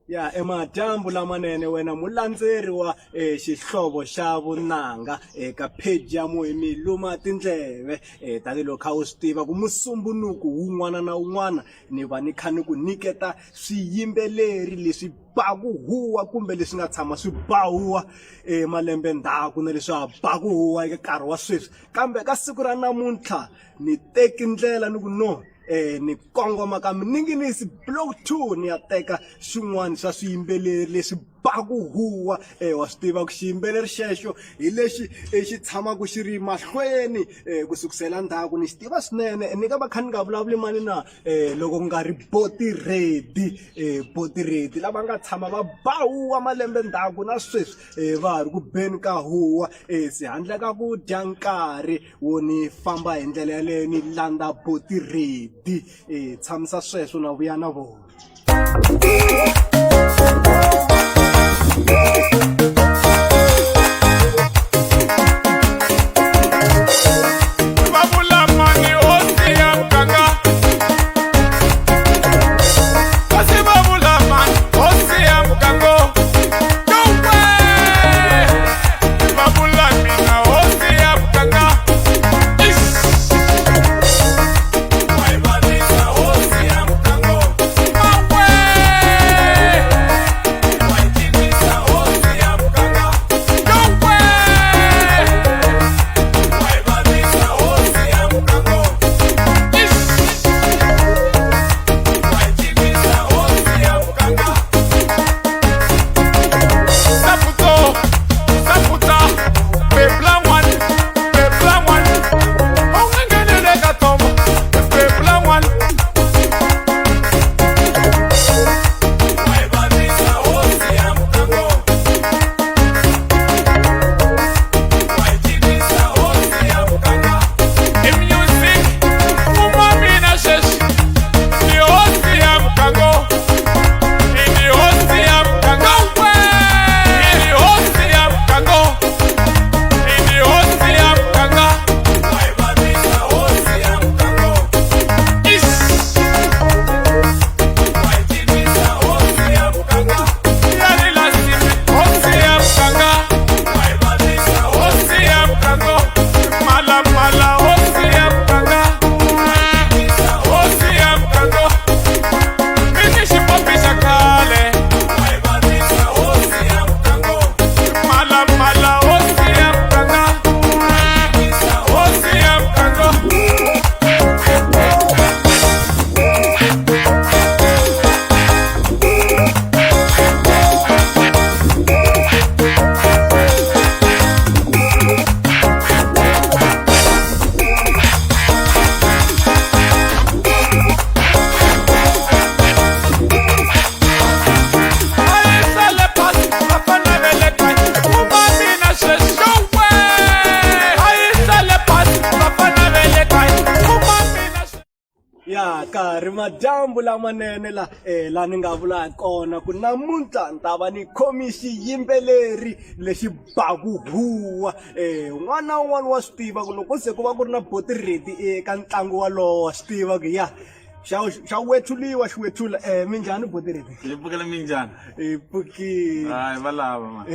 Ya emadyambu lamanene wena mulandzeri wa xihlovo xa vunanga eka page ya Moemi Luma Tindleve tanihiloko kha u swi tiva ku musumbunuku wun'wana na wun'wana ni va ni kha ni ku nyiketa swiyimbeleri leswi baku huwa kumbe leswi nga tshama swi bahuwa malembe ndzhaku na leswi ha baku huwa eka nkarhi wa sweswi kambe ka siku ra namuntlha ni teki ndlela ni ku no ni kongoma ka mininginisi block 2 ni ya teka xin'wana xa swiyimbeleri leswi baku huwa wa swi tiva ku xiyimbeleri xexo hi lexi xi tshamaka xi ri mahlweni ku sukusela ndzhaku ni xi tiva swinene ni nga va kha ni nga vulavuli mani na loko ku nga ri Boti Ready lava nga tshama va bahuwa malembe ndzhaku na sweswi va ha ri ku beni ka huwa si handle ka ku dya nkarhi wo ni famba hi ndlela yaleyo ni landza Boti Ready tshamisa sweswo na vuya na vona. Nkarhi madyambu lamanene la ni nga vula kona ku namuntlha ni ta va ni khomi xiyimbeleri lexi baku huwa un'wana na un'wana wa swi tiva ku loko se ku va ku ri na Boti Ready eka ntlangu walowo wa swi tiva ku ya xa wethuliwa xi wethula minjhani Boti Ready hi pfukile minjhani hi pfukile hayi valava man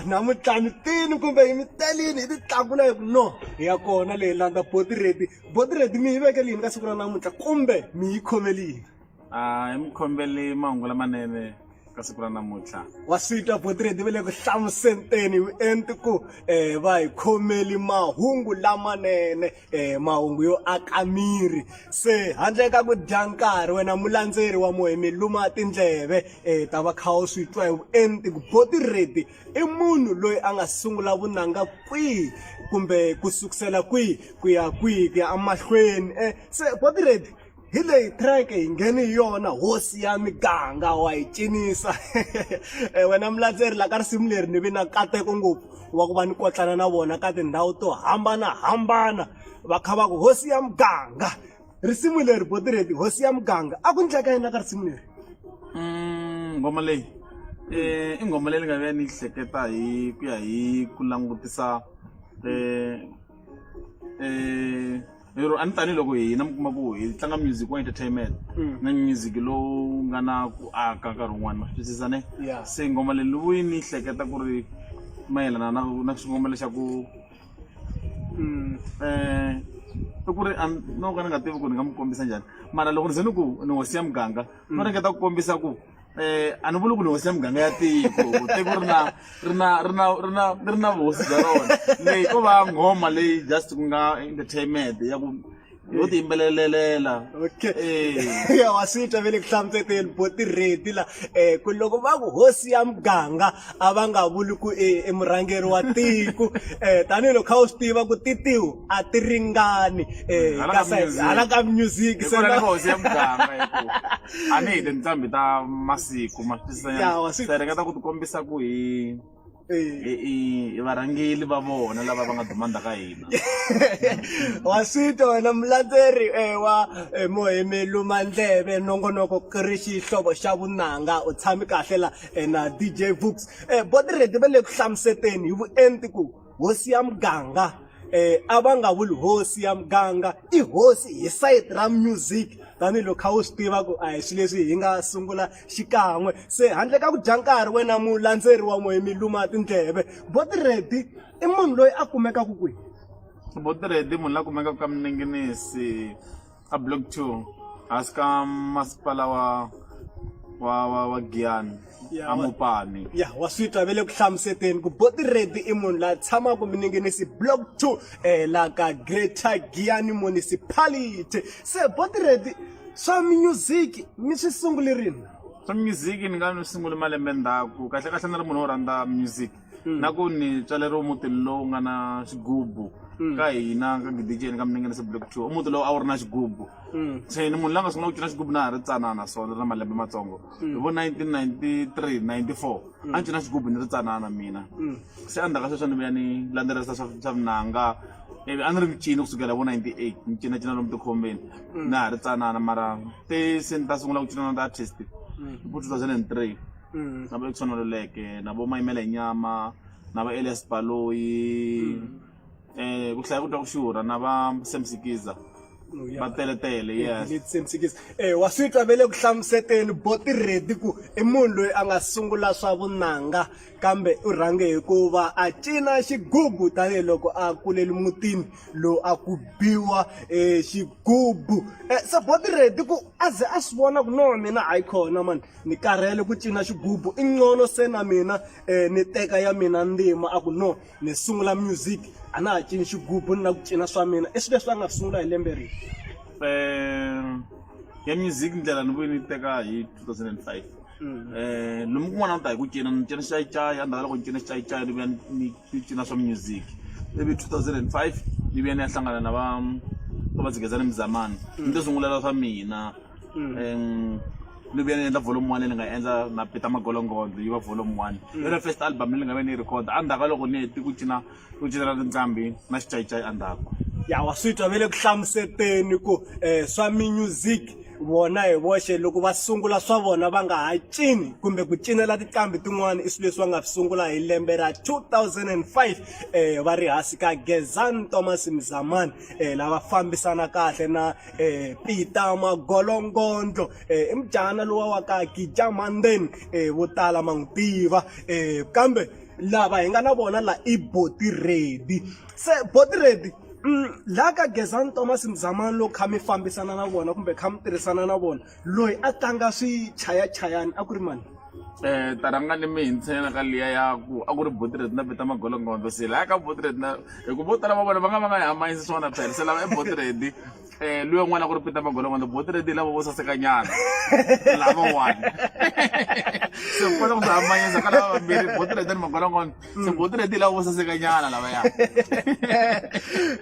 namuntlha mi tini kumbe hi mi telini hi ti tlakula hi ku no hi ya kona leyi landza Boti Ready mi hi veke lini ka siku ra namuntlha kumbe mi yi khomelini hi mi khombeli mahungu lamanene ka siku ra namuntlha wa sitwa Boti Ready ve le ku hlamusenteni hi enti ku va hi khomeli mahungu lamanene mahungu yo aka miri se handle ka ku dya nkarhi wena mulandzeri wa Moemi Luma Tindleve ta va kha u swi twa hi vuenti ku Boti Ready i munhu loyi a nga sungula vunanga kwihi kumbe ku sukusela kwihi ku ya amahlweni se Boti Ready hi leyi track hi ngheni hi yona hosi ya miganga wa hi cinisa wena mulandzeri la ka risimu leri ni vi na nkateko ngopfu wa ku va ni kotlana na vona ka tindhawu to hambanahambana va kha va ku hosi ya muganga risimu leri Boti Ready hosi ya muganga a ku ndleka yini ka risimu leri ngoma leyi i ngoma leyi nga ve ni hleketa hi ku ya hi ku langutisa lero a ni tanihiloko hina mi kuma ku hi tlanga music wa entertainment na music lowu nga na ku aka nkarhi wun'wani ma twisisa ne Yeah. se ngoma leyi ni hleketa ku ri mayelana na xingomelo xa ku i ku ri no ka ni nga tivi ku ni nga mi kombisa njhani mara loko ni ze ni ku ni hosi ya muganga no ringeta ku kombisa ku a ni vuli ku ni hosi ya muganga ya tiko tiko ri na vuhosi bya rona leyi ko va nghoma leyi just ku nga entertainment ya ku yo tiyimbelelela Okay. Ya wasitwa vele ku hlamusela boti ready la ku loko va ku hosi ya muganga a va nga vuli ku emurhangeri wa tiko tanihiloko kha u swi tiva ku titiwu a ti ringani hala ka music se na hosi ya muganga a ni hi tinqambi ta masiku ma twisisanyana se ringeta ku ti kombisa ku hi varhangeli va vona lava va nga dumanda ka hina wasitwa wena mulandzeri wa Mohemi Lumandleve nongonoko ku ri xihlovo xa vunanga u tshami kahle la na DJ Vux boti ready va le ku hlamuseteni hi vuenti ku hosi ya muganga a va nga vuli hosi ya muganga i hosi hi side ra music tanihiloko kha u swi tiva ku a hi swilo leswi hi nga sungula xikan'we se handle ka ku dya nkarhi wena mulandzeri wa Mohemi Lumatindleve boti ready i munhu loyi a kumekaka kwihi boti ready munhu la kumekaka ka Minengenisi a block 2 hansi ka masipala wa Giyani a Mopani ya wa switwa vele ku hlamuseteni ku boti ready i munhu la tshamaka Minengenisi block 2 la ka Greater Giyani municipality se boti ready swa music mi swi sungule rini swa music ni nga ni sungule malembe ndzhaku kahle kahle na ri munhu wo rhandza music na ku ni tswaleriwe mutini lowu nga na xigubu ka hina ka DJ ka Minengenisi block 2 muti lowu a wu ri na xigubu se ni munhu la nga sungula ku cina xigubu na ha ri tsanana swona na malembe matsongo hi vo 1993 94 a ni cina xigubu ni ri tsanana mina se endzhaku ka sweswo ni vuya ni landzelerisa swa vunanga ivi a ni ri mcini kusukela vo 98 ni cinacina lomu tikhombeni na ha ri tsanana mara se ni ta sungula ku cina na ti-artist vo 2003 na vo Eckson Maluleke na vo Mayimela Inyama na va Elias Baloyi ku hlaya ku twa ku xurha na va Sam Sikiza va teletele yes wa switwa vele ku hlamuseteni boti ready ku i munhu loyi a nga sungula swa vunanga kambe u rhange hi ku va a cina xigubu tanihiloko a kuleli mutini lowu a ku biwa xigubu se boti ready ku a ze a swi vona ku no mina hayi khona mani ni karhele ku cina xigubu i ngcono se na mina ni teka ya mina ndzima a ku no ni sungula music a na ha cini xigubu ni na ku cina swa mina i swilo leswi a nga swi sungula hi lembe rini ya music ndlela ni vuye ni teka hi 2005 lomu kun'wana na ta hi ku cina ni cina xicayicayi endzhaku ka loko ni cina xicayicayi ni vuya ni cina swa music ivi 2005 ni vuya ni ya hlangana na va Zigezani Mzamani ni to sungulela swa mina ni vuya ni endla volume 1 leyi ni nga endla na Peter Magolongondo yi va volume 1 i ri first album leyi ni nga ve ni yi recorda endzhaku ka loko ni heti ku cinela tinqambi na xicayicayi endzhaku ya wa switwa vele ku hlamuseteni ku swa music vona hi voxe loko va sungula swa vona va nga ha cini kumbe ku cinela tinqambi tin'wana i swilo leswi va nga swi sungula hi lembe ra 2005 va ri hansi ka Gezani Thomas Mzamani lava fambisana kahle na Peter Magolongondo i mujana lowa wa ka Gija Mandeni vo tala ma n'wi tiva kambe lava hi nga na vona la i boti ready se boti ready la ka Gezani Thomas Mzamani lo kha mi fambisana na vona kumbe kha mi tirhisana na vona loyi a tlanga swichayachayani a ku ri mani taranga ni mi ntsena ka liya ya ku a ku ri boti ready na Peter Magolongondo se la ka boti ready na hi ku vo tala va vona va nga hi hambanyisi swona phela se lava i boti ready luya n'wana ku ri Peter Magolongondo boti ready lava vo saseka nyana lava wani se ku kota ku swi hambanyisa ka lava vambirhi boti ready ni Magolongondo se boti ready lava vo saseka nyana lavaya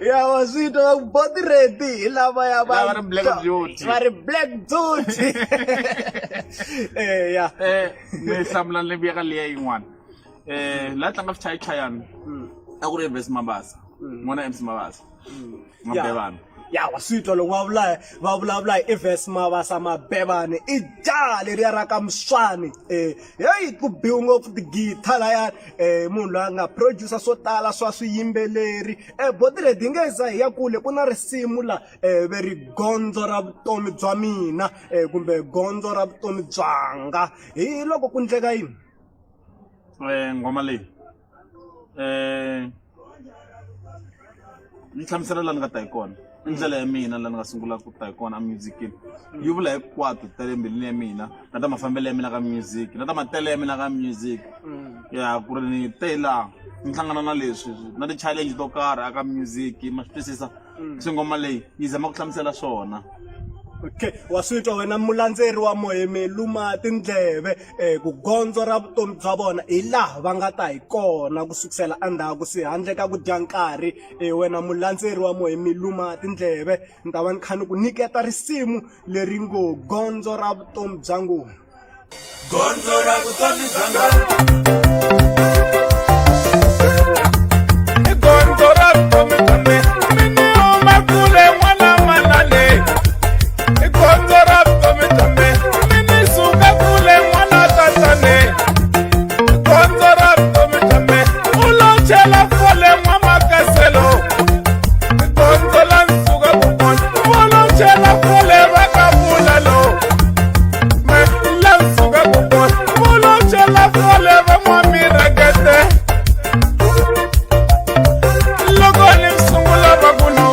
ya wa switwa boti ready hi lavaya va ri black beauty va ri black beauty ya ni hlamula ni vuya ka liya yin'wana la tlanga swichayachayani a ku ri MC Mabasa n'wana MC Mabasa Mabevana ya wa switwa loko va vulavula hi Evers Mabasa Mabebane i jaha leriya ra ka Mswane hey ku biwa ngopfu tigitha layani munhu loyi a nga producer swo tala swa swiyimbeleri boti leti hi nge za hi ya kule ku na risimu la veri gondzo ra vutomi bya mina kumbe gondzo ra vutomi byanga hi loko ku ndleka yini ngoma leyi yi hlamusela laha ni nga ta hi kona indlela ya mina laha ni nga sungula ku ta hi kona emusicini yi vula hinkwato tale embilwini ya mina na ta mafambelo ya mina ka music na ta matelo ya mina ka music ya ku ri ni te laha ni hlangana na leswi na ti-challenge to karhi aka music ma swi twisisa se ngoma leyi yi zama ku hlamusela swona. Okay, wa switwa wena mulandzeri wa Moyemi Luma tindleve ku gondzo ra vutomi bya vona hi laha va nga ta hi kona ku sukusela andhaku si handle ka ku dya nkarhi wena mulandzeri wa Moyemi Luma tindleve ni ta va ni kha ni ku nyiketa risimu leri ngo gondzo ra vutomi bya ngo gondzo ra vutomi bya gondzo ra vutomi bya mina huma kule n'wana manane gondzo ra vutomi bya mina ni suka kule n'wana tatane gondzo ra vutomi bya mina u lo chela fole n'wamakaselo gondzo la nsuka ku kona u lo chela fole va ka vulalo la nsuka ku kona u lo chela fole va n'wamirekete loko ni sungula va ku no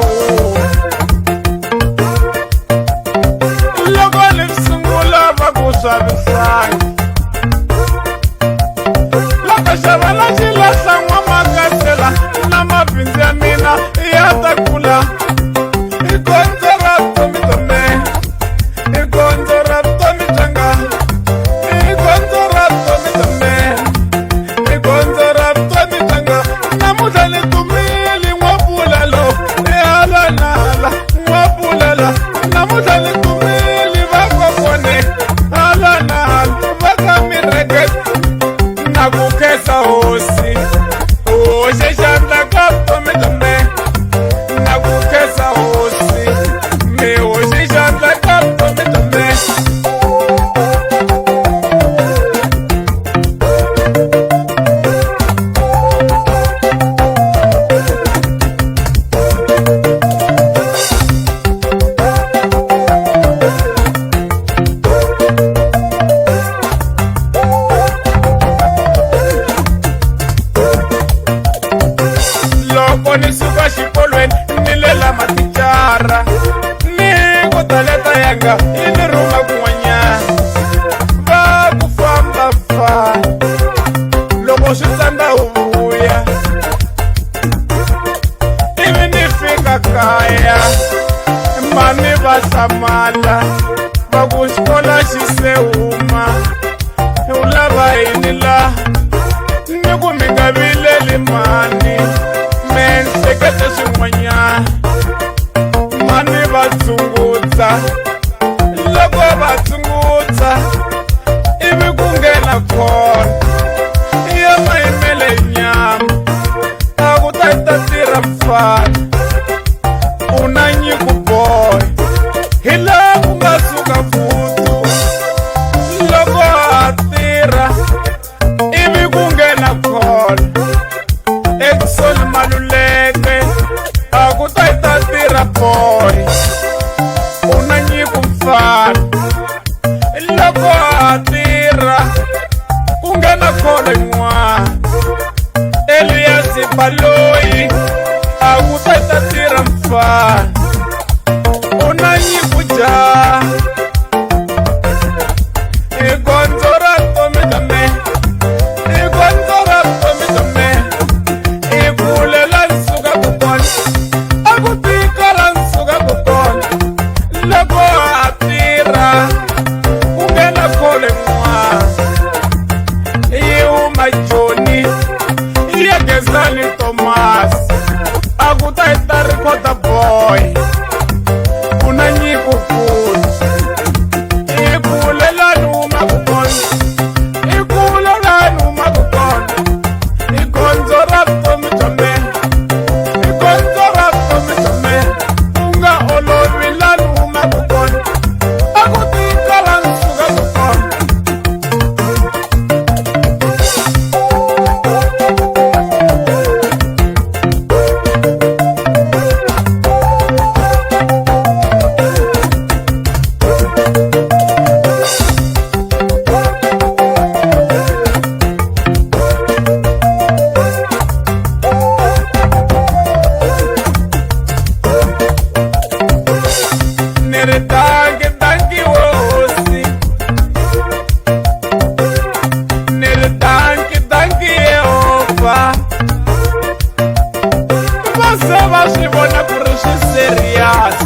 loko ni sungula va ku swavisana loko xava na xilahla n'wamakasela na mabindzu ya mina ya ta kula i gondzo ra vutomi bya mina i gondzo ra vutomi byanga i gondzo ra vutomi bya mina i gondzo ra vutomi byanga namuntlha ni tumile n'wapfulalo hala na hala n'wapfulala namuntlha ni tumile vakokone hala na hala va ka mirekete na ku khensa hosi hoxe xandla ka vutomi bya mina na ku khensa hosi mi hoxe xandla ka vutomi bya mina loko ni suka xikolweni ni lela mathicara ni ku taleta yanga yi ni rhuma kun'wanyana va ku fambafamba loko swi tsandza wu vuya ivi ni fika kaya mani va hlamala va ku xikola xi se huma u lava yini la ni ku mi nga vileli mani menhlekete swin'wanyana mani va tsungutsa loko va tsungutsa ivi ku nghena khona ya mayimele nyama a ku ta tirha mfana u na nyiku boy hi laha ku nga suka futu loko a tirha ivi ku nghena khona Exxon Maluleke a ku ta tirha boy u na nyiku mfana loko a tirha ku nghena khona yin'wana Elias Baloyi a ku ta ni vona ku ri swi serious.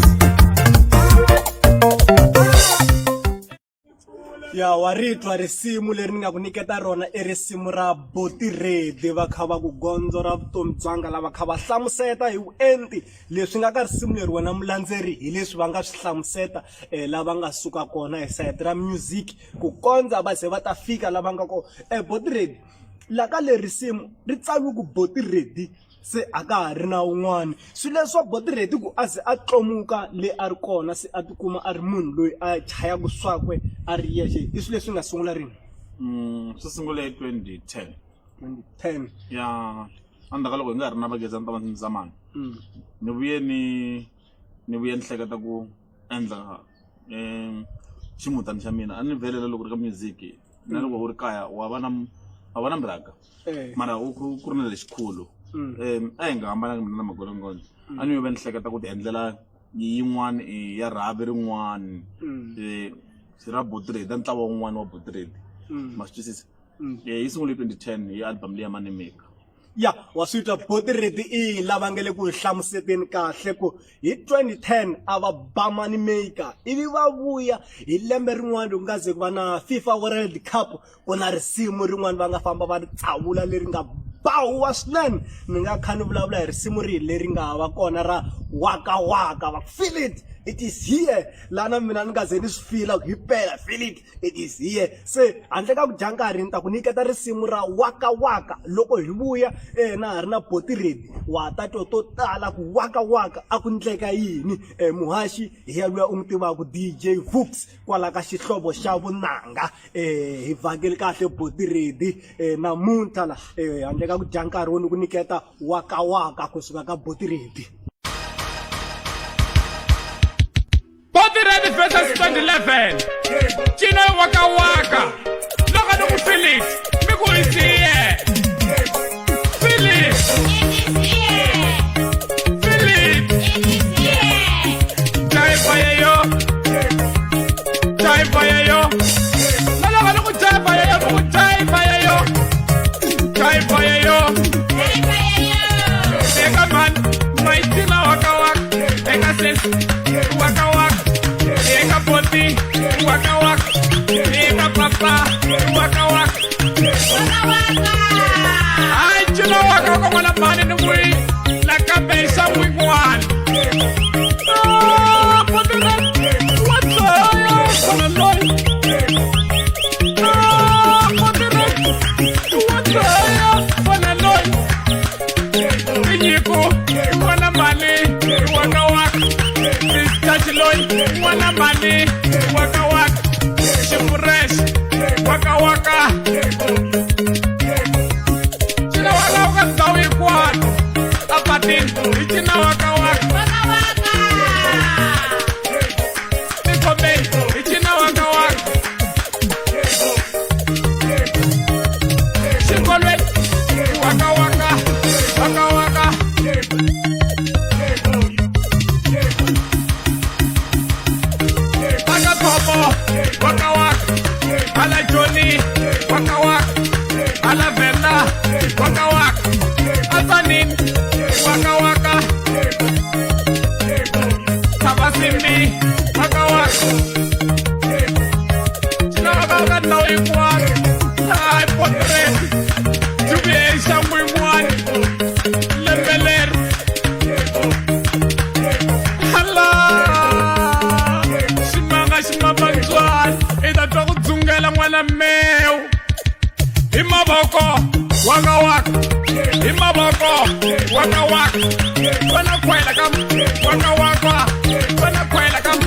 ya wa ri twa risimu leri ni nga ku niketa rona i risimu ra Botiredi va kha va ku gondzo ra vutomi byanga lava kha va hlamuseta hi vuenti leswi nga ka risimu leri wena mulandzeri hi leswi va nga swi hlamuseta lava nga suka kona hi sayiti ra music ku kondza va ze va ta fika lava nga ko Botiredi la ka leri risimu ri tsaliwe ku Botiredi se a ka ha ri na un'wana swi leswa Botiredi ku a ze a tlomuka le a ri kona se a tikuma a ri munhu loyi a chayaka swakwe a ri yexe i swi leswi nga sungula rini swi sungule hi 2010 2010 ya andaka loko hi nga ha ri na Bageza ni ta va ndzi zamani ni vuye ni hleketa ku endla ximutana xa mina a ni velela loko ri ka music na loko u ri kaya wa va na mraka mara ku ri na lexikulu a hi nga hambananga mina na magolongondo a ni ve ni hleketa ku ti endlela yin'wani ya rhavi rin'wani ra Botiredi ntlawa wun'wani wa Botiredi ma swi twisisa yi sungule 2010 hi album leyi ya Manimeka ya wa swi twa Botiredi i lava ngele ku hlamuseteni kahle ku hi 2010 a va ba Manimeka ivi va vuya hi lembe rin'wana ku nga ze ku va na FIFA World Cup ku na risimu rin'wana va nga famba va ri tsavula leri nga bahuwa swinene ni nga kha ni vulavula hi risimu rihi leri nga va kona ra Waka Waka va feel it is here lana mina ni nga ze ni swi fila hi pela feel it is here se handle ka ku dya nkarhi ni ta ku niketa risimu ra Waka Waka loko hi vuya na ha ri na Botiredi wa ta to tala ku Waka Waka a ku ndleka yini muhaxi hi ya luya u n'wi tivaka DJ Vux kwala ka xihlovo xa vunanga hi vhakele kahle Botiredi namuntlha la handle ka ku dya nkarhi wo ni ku niketa Waka Waka kusuka ka Botiredi Botiredi versus 2011. Chino Waka Waka. Look at the Philip. Me go is here. Philip. Philip. Jai fire yo. Jai fire yo. Look at the jai fire yo. Jai fire yo. Jai fire yo. Eka man. My Chino Waka Waka. Eka sense. Waka Waka. Eka poti, Waka Waka. Eka papa, Waka Waka. Waka Waka. Ay, Chino Waka Waka wana mani ni mui. Laka beisa wing one. Ah, Botiredi. What's up? Kona loy. Ah, Botiredi. What's up? Kona loy. Inyiko, wana mani, Waka Waka. Loy, wana mani, Waka Waka, Shifuresh, Waka Waka. China Waka Waka Zawi Kwan, Apatin, China Waka Waka. Waka Waka. Nikome, China Waka Waka. Shikolwe, Waka Waka, Waka Waka. Waka Waka, ala Johnny, Waka Waka, ala Verna, Waka Waka, Asanin, Waka Waka, Tabasimbi, Waka Waka. Chino Waka Waka now equal, ay Botiredi, Jubileesha Mwimwan, Lembeler, Shimabanjwan, ita toku dzungela ngwana meu. Imaboko, Waka Waka. Imaboko, Waka Waka. Wana kwela kam, Waka Waka. Wana kwela kam,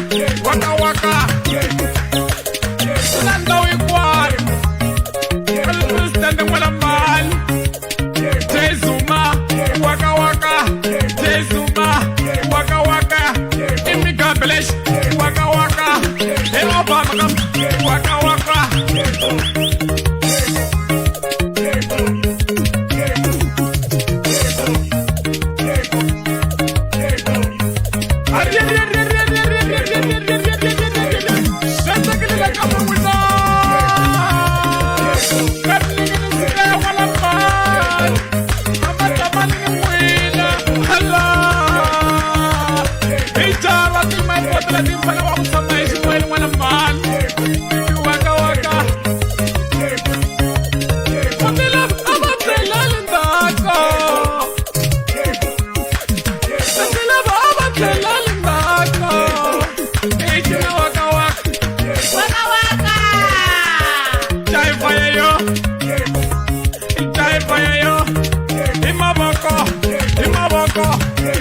Waka Waka. Nando ikwal. President ngwana man. Jezuma, Waka Waka. Jezuma, Waka Waka. Imigabelesh, Waka Waka. Obama come, Waka Waka.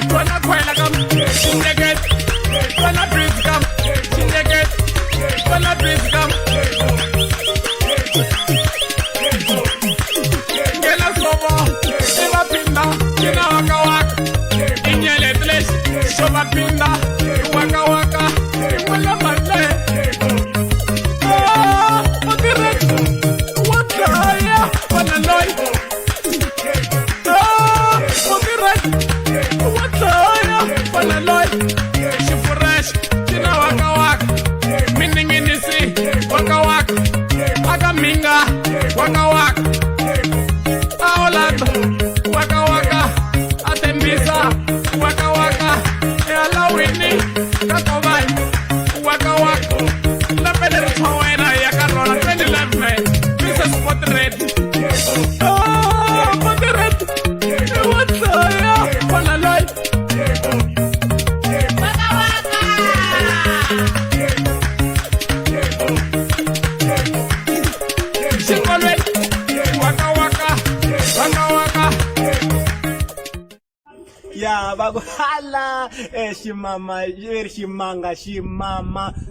Gonna quella come, shindeket. Gonna breathe come, shindeket. Gonna breathe come. Ngena sobo, eba pinda, ngena waka waka. Inyele tlesh, shoba pinda, waka waka. Wala male. Waka waka, Aolando, waka waka, Atembisa, waka waka, Elawini, Kakobai, waka waka, La Pedro Tawena, Yakarona, 2011, Mrs. Potred. Oh, Potred, what's up? Panaloy. Waka waka. Ya vakuhala ximanga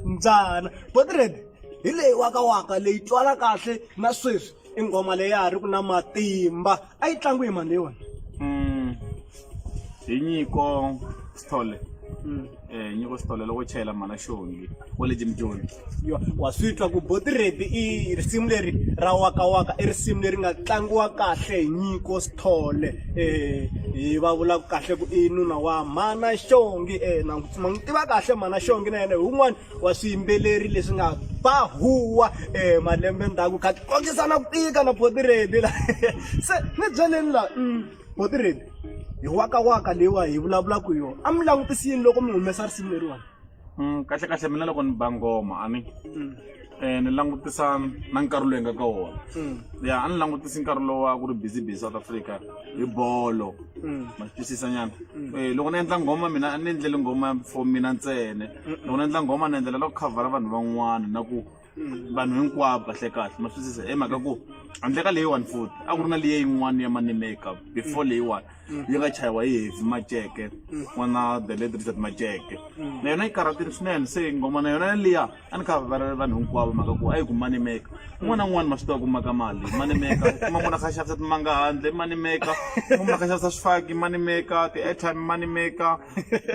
ndzana Potred hi leyi waka leyi twala kahle na sweswi i nghoma leyi ya ha ri ku na matimba a yi tlangiwi hi mani leyiwani hi Nyiko Sithole Nyiko Sithole loko chayela mana Shongi wa le Jim Jones wa swi twa ku Potred i risimu leri ra waka i risimu leri nga tlangiwa kahle hi Nyiko Sithole hi va vula kahle ku i nuna wa mana Shongi na n'wi tiva kahle mana Shongi na yena un'wana wa swiyimbeleri leswi nga bahuwa malembe ndzhaku kha kokisana ku tika na Potred se ni byeleni la Potred hi waka leyiwa hi vulavulaka hi yona a mi langutisini loko mi humesa risimu leriwani kahle mina loko ni ba ngoma ani ni langutisa na nkarhi lowu nga ka wona ya a ni langutisi nkarhi lowu wa ku ri busy South Africa hi bolo ma twisisa nyana loko ni endla ngoma mina ni endlele ngoma for mina ntsene loko ni endla ngoma ni endlela loko cover vanhu van'wana na ku vanhu hinkwavo kahle ma twisisa mhaka ku handle ka leyiwani futhi a ku ri na liya yin'wana ya Money Maker before leyiwani yi nga chayiwa hi Heavy Majeke n'wana the late Richard Majeke na yona yi karhatile swinene se ngoma na yona liya a ni khavara vanhu hinkwavo mhaka ku a yi ku Money Maker un'wana na un'wana ma swi tiva ku maka mali Money Maker kuma munhu a kha xavisa timanga handle Money Maker kuma munhu a kha xavisa swifaki Money Maker ti-airtime Money Maker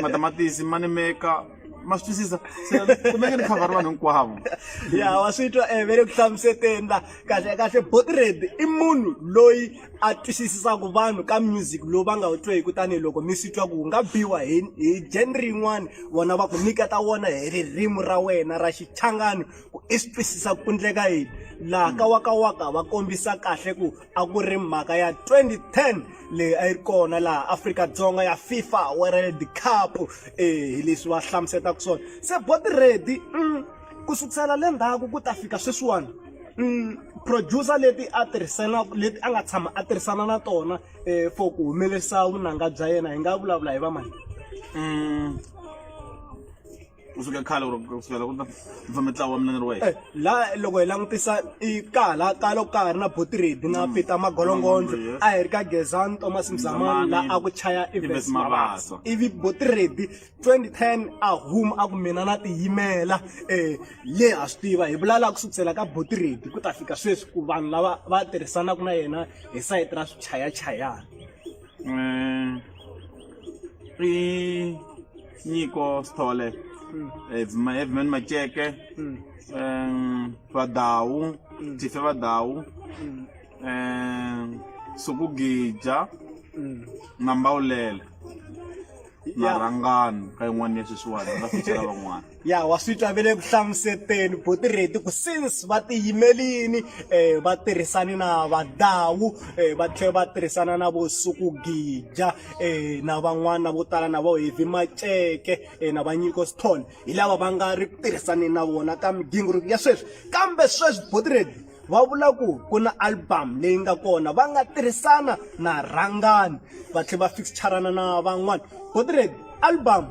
matamatisi Money Maker ma swi twisisa se kumeke ni khavara vanhu hinkwavo ya wa swi twa vele ku hlamuseteni la kahle Potred i munhu loyi a twisisaka vanhu ka music lowu va nga wu tweki tanihiloko mi swi twa ku nga biwa hi genre yin'wana vona va ku nyiketa wona hi ririmi ra wena ra Xichangani ku i swi twisisa ku endleka yini laha ka waka va kombisa kahle ku a ku ri mhaka ya 2010 leyi a yi ri kona laha Afrika-Dzonga ya FIFA World Cup hi leswi va hlamusetaka swona se Potred ku sukisela le ndzhaku ku ta fika sweswiwani producer leti a nga tshama a tirhisana na tona for ku humelerisa vunanga bya yena hi nga vulavula hi va mani kusuka khale kusukela ku fa mitlawa wa mina ni ri wexe la loko hi langutisa i kala loko ka ha ri na Potred na Peter Magolongodlo a hi ri ka Gezani Thomas Mzamani la a ku chaya Ives Mabasa ivi Potred 2010 a huma a ku mina na tiyimela le ha swi tiva hi vulavula ku sukisela ka Potred ku ta fika sweswi ku vanhu lava va tirhisanaka na yena hi sayiti ra swichayachayana i Nyiko Sithole Heavy Majeke Vadawu Tife Vadawu Sukugija Nambawulele na Rangani ka yin'wana ya sweswiwani nga fitela van'wana ya wa swi twa vele ku hlamuseteni Potred ku since va tiyimelini va tirhisani na Vadawu va tlhela va tirhisana na vo Sukugija na van'wana vo tala na vo Heavy Majeke na va Nyiko Sithole hi lava va nga ri tirhisani na vona ka migingiriko ya sweswi kambe sweswi Potred va vula ku na album leyi nga kona va nga tirhisana na Rangani va tlhela va fixturana na van'wana Potred album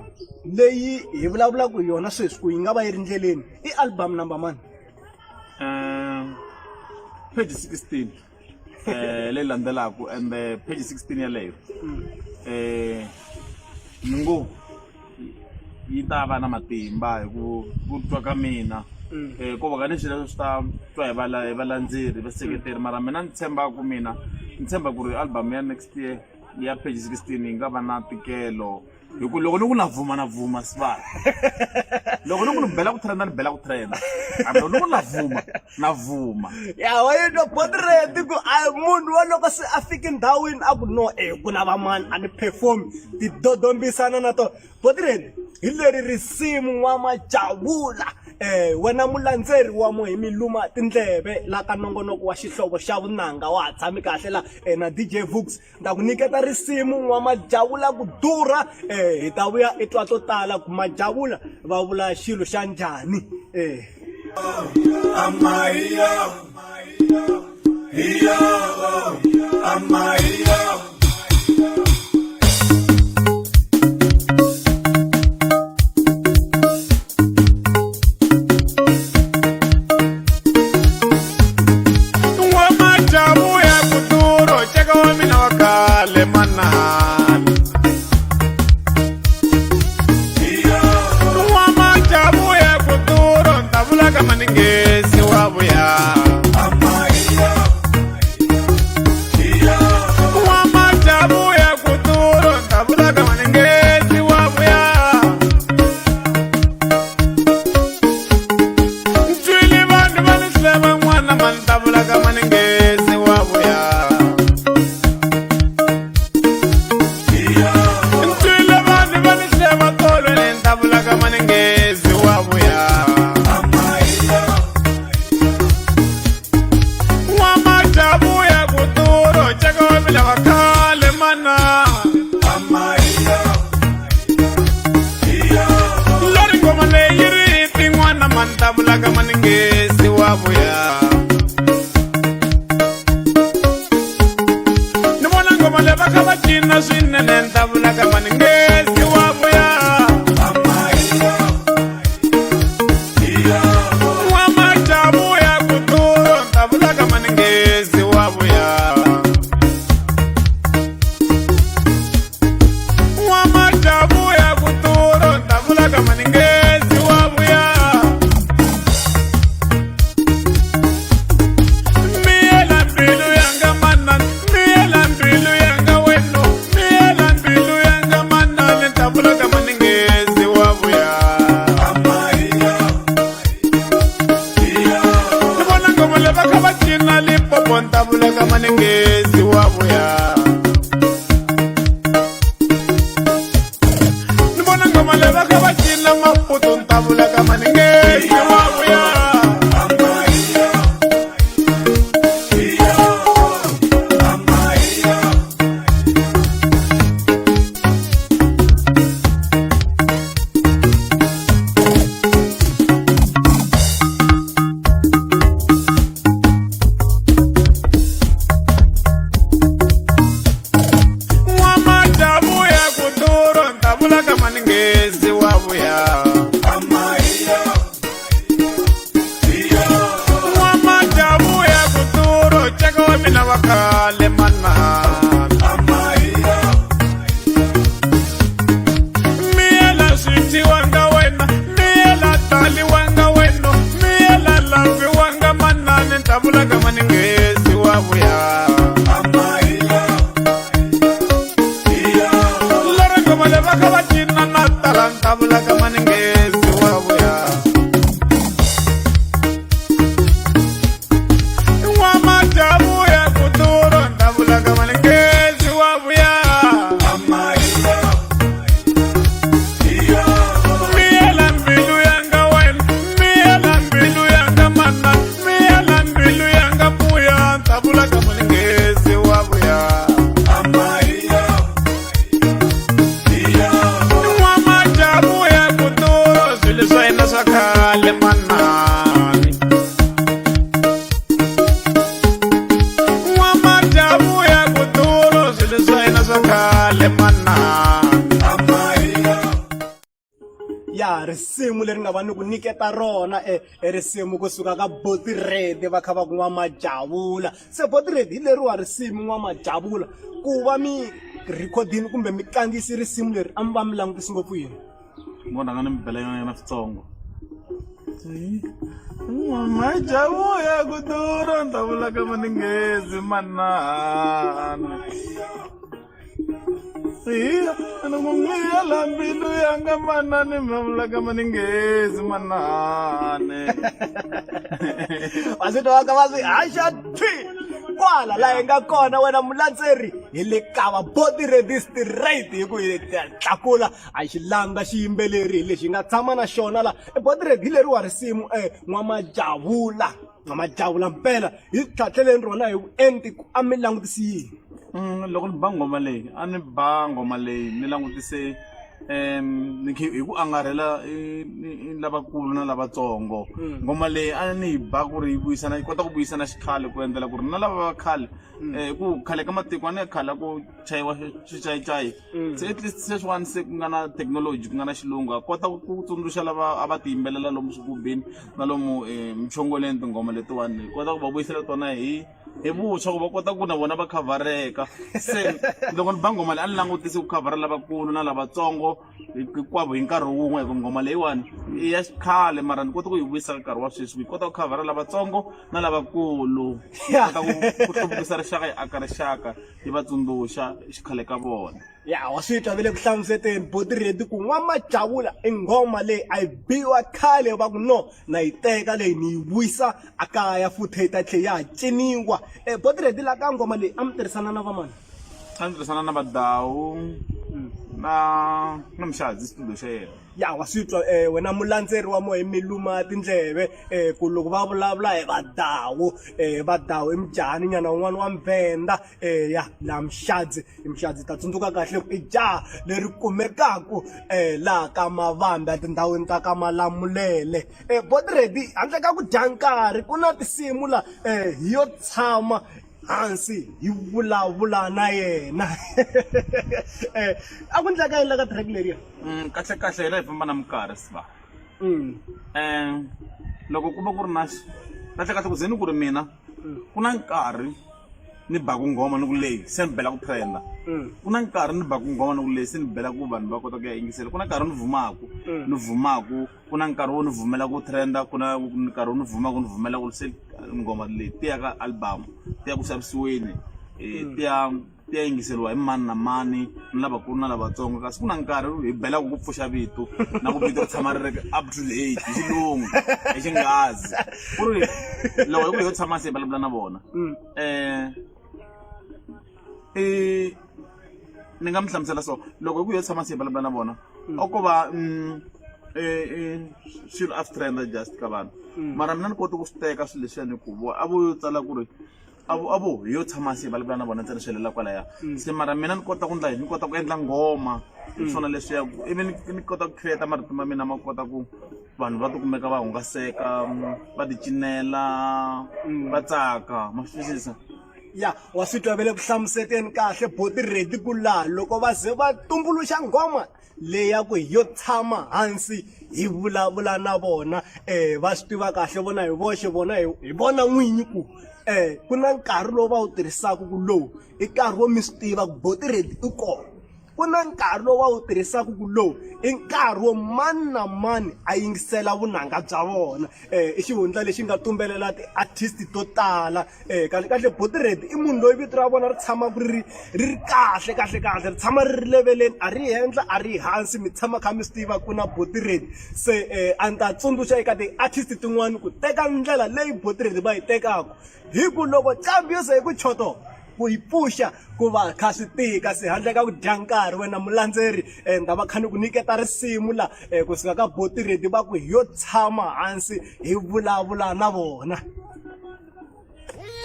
leyi hi vulavulaka hi yona sweswi ku yi nga va yi ri ndleleni i album number mani page 16 leyi landzelaka and page 16 yaleyo ngo yi ta va na matimba hi ku twa ka mina ko va ka ni swilo swi ta twa hi valandzeri vaseketeri mara mina ni tshemba ku ri album ya next year ya page 16 yi nga va na tikelo hi ku loko ni ku na vuma sibala loko ni ku ni bela ku trenda ni bela ku trenda hambi loko ni ku na vuma ya wa yetwa Portrait ku a munhu wa loko se a fika ndhawini a ku no ku na vamani a ni perform ti dodombisana na to Portrait hi leri risimu N'wamajabula wena mulandzeri wa mo hi miluma tindleve la ka nongonoko wa xihlovo xa vunanga wa tshami kahle la na DJ Vux nda ku nyiketa risimu N'wamajabula ku durha hi ta vuya etwa to tala ku Majabula va vula xilo xa njhani ya risimu leri nga va ni ku niketa rona risimu kusuka ka Portrait va kha va ku N'wamajabula se Portrait hi leriwa risimu N'wamajabula ku va mi recordini kumbe mi tlangisi risimu leri a mi va mi langutisi ngopfu yini Ngona ngani mbele yana Xitsongo. Majawu ya kudura ndavula ka maninghezi manana. Ana mungiya lambilu yanga manani mavula ka maninghezi manane. Wasito waka wasi asha twi kwala la enga kona wena mulandzeri hi le kava body ready straight hi ku tlakula a xilanga xiyimbeleri lexi nga tshama na xona la body ready leri wa risimu n'wamajavula mpela hi tlhatlheleni rona hi vuenti ku a mi langutisi yini Loko ni ba ngoma leyi a ni ba ngoma leyi ni langutise hi ku angarhela lavakulu na lavatsongo ngoma leyi a ni ba ku ri yi kota ku vuyisana xikhale ku endlela ku ri na lava va khale ku khale ka matiko a ni khala ku chayiwa swichayichayi se at least sweswiwani se ku nga na technology ku nga na xilungu a kota ku tsundzuxa lava a va tiyimbelela lomu swigubini na lomu muchongoleni tingoma letiwani kota ku va vuyisela tona hi vutshwa ku va kota ku na vona va khavareka se loko ni ba ngoma leyi a ni langutise ku khavara lavakulu na lavatsongo hinkwavo hi nkarhi wun'we hi ku ngoma leyiwani i ya xikhale mara ni kota ku yi vuyisa ka nkarhi wa sweswi yi kota ku khavara lavatsongo na lavakulu kota ku hluvukisa rixaka yi aka rixaka yi va tsundzuxa xikhale ka vona ya wa swi twa vele ku hlamuseteni body ready ku n'wamajavula i nghoma leyi a yi biwa khale va ku no na yi teka leyi ni yi vuyisa a kaya futhi yi ta tlhe ya ha ciniwa body ready la ka ngoma leyi a mi tirhisana na vamani a ni tirhisana na Badawu na Mshadzi studio xa yena ya wa swi twa wena mulandzeri wa moya mi luma tindleve ku loko va vulavula hi Badawu i mujahani nyana wun'wana wa mvenda ya la Mshadzi ta tsundzuka kahle ku i jaha leri kumekaku laha ka Mavambi a tindhawini ta ka Malamulele body ready handle ka ku dya nkarhi ku na tinsimu la hi yo tshama hansi hi vulavula na yena a ku ndleka yini la ka track leriya kahle hi la hi famba na minkarhi siva loko ku va ku ri na kahle ku ze ni ku ri mina ku na nkarhi ni baku ngoma ni ku leyi se ni bela ku trenda ku na nkarhi ni baku ngoma ni ku leyi se ni bela ku vanhu va kota ku ya yingisela ku na nkarhi ni vumaku ku na nkarhi wo ni vumela ku trenda ku na nkarhi wo ni vumela ku se ngoma leyi ti ya ka album ti ya ku xavisiweni ti ya yingiseriwa hi mani na mani ni lavakulu na lavatsongo kasi ku na nkarhi hi belaku ku pfuxa vito na ku vito ri tshama ri ri up to date hi xilungu hi xingazi ku ri loko hi ku hi yo tshama se hi vulavula na vona ni nga mi hlamusela so loko hi ku hi yo tshama se hi vulavula na vona a ko va swilo a swi trenda just ka vanhu mara mina ni koti ku swi teka swilo leswiyani ku a vo yo tsala ku ri avo hi yo tshama se hi vulavula na vona ntsena swi helela kwalaya se mara mina ni kota ku ni kota ku endla ngoma hi swona leswiya ivi ni kota ku create marito ma mina ma kota ku vanhu va tikumeka va hungaseka va ti cinela va tsaka ma swi twisisa ya wa swi twa vele ku hlamuseteni kahle body ready ku laha loko va ze va tumbuluxa ngoma leya ku hi yo tshama hansi hi vulavula na vona va swi tiva kahle vona hi voxe vona hi vona n'winyi ku ku na nkarhi lowu va wu tirhisaka ku lowu i nkarhi wo mi swi tiva ku body ready i kona ku na nkarhi lowu va wu tirhisaka ku lowu i nkarhi wo mani na mani a yingisela vunanga bya vona i xihundla lexi nga tumbelela ti-artist to tala kahle body ready i munhu loyi vito ra vona ri tshama ku ri kahle ri tshama ri ri leveleni a ri henhla a ri hansi mi tshama kha mi swi tiva ku na body ready se a ni ta tsundzuxa eka ti-artist tin'wana ku teka ndlela leyi body ready va yi tekaka hi ku loko nqambi yo ze hi ku choto ku yi pfuxa ku va kha swi tika se handle ka ku dya nkarhi wena mulandzeri ni ta va kha ni ku nyiketa risimu la kusuka ka body ready va ku hi yo tshama hansi hi vulavula na vona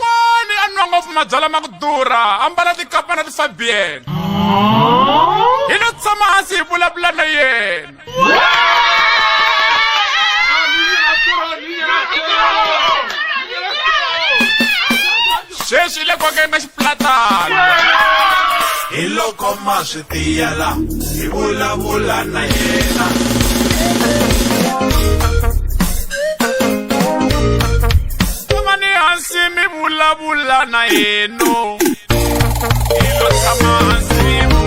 mani a nwa ngopfu mabyala ma ku durha ambala tikapa na tifabiyen hi lo tshama hansi hi vulavula na yena sweswi le kokeni na xiplatana hi loko ma swi tiyela hi vulavula na yena tshamani hansi mi vulavula na yena hi lo tshama hansi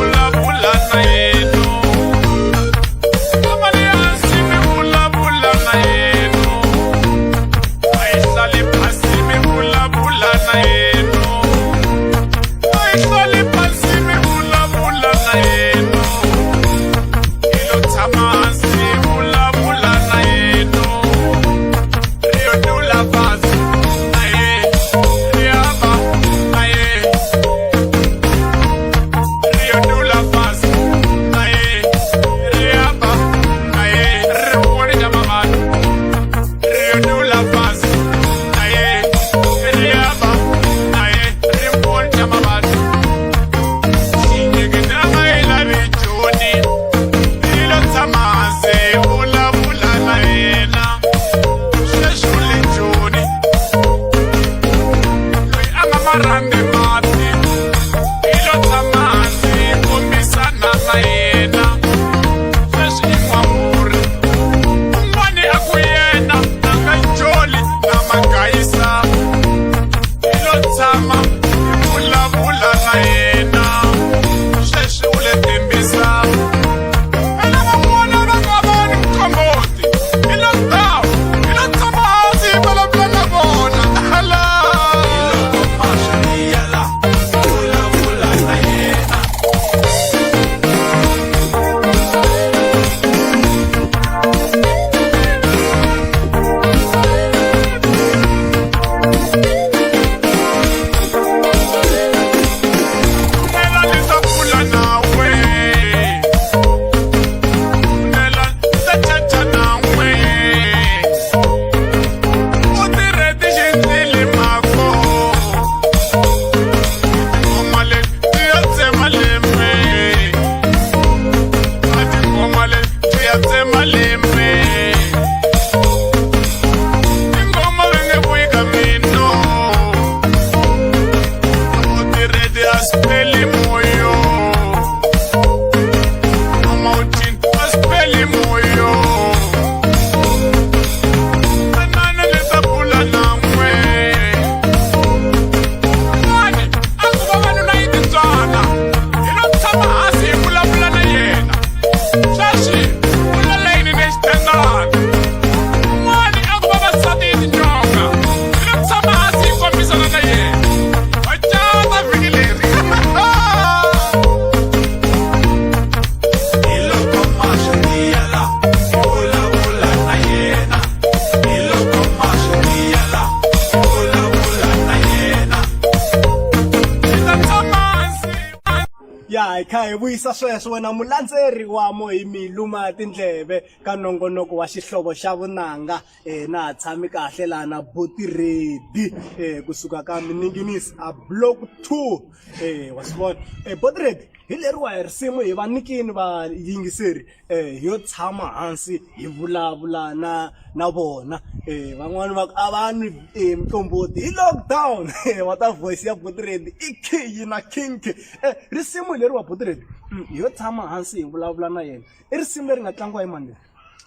ya tsema lembe ingoma vengevuyi ka mino mutiredi asipeli moyo amautin asipeli moyo anana lesapula namwe mani akuva vanhu na yititswana hino tshama hasi hi vulavula na yena sweswi vulaleni nexitendana mani akuva vasati hi tinyonga hino tshama hasi hi kombisana na yena wacata vhiki leri Hi loko ma swi tiyela hi vulavula na yena hi loko ma swi tiyela hi vulavula na yena hi ta tshama hansi ya hi kha hi vuyisa sweswo wena mulandzeri wa Mohimi Luma Tindleve ka nongonoko wa xihlovo xa vunanga na ha tshami kahle laha na Buti Ready kusuka ka Miningisi a block 2 wa swi vona Buti Ready hi leriwa hi risimu hi va nikini va yingiseri yo tshama hansi hi vulavula na vona van'wani va a va ni mtlomboti hi lockdown wa ta voice ya Buti Ready i khiyi na kinki risimu leriwa Buti Ready yo tshama hansi hi vulavula na yena i risimu leri nga tlangiwa hi mani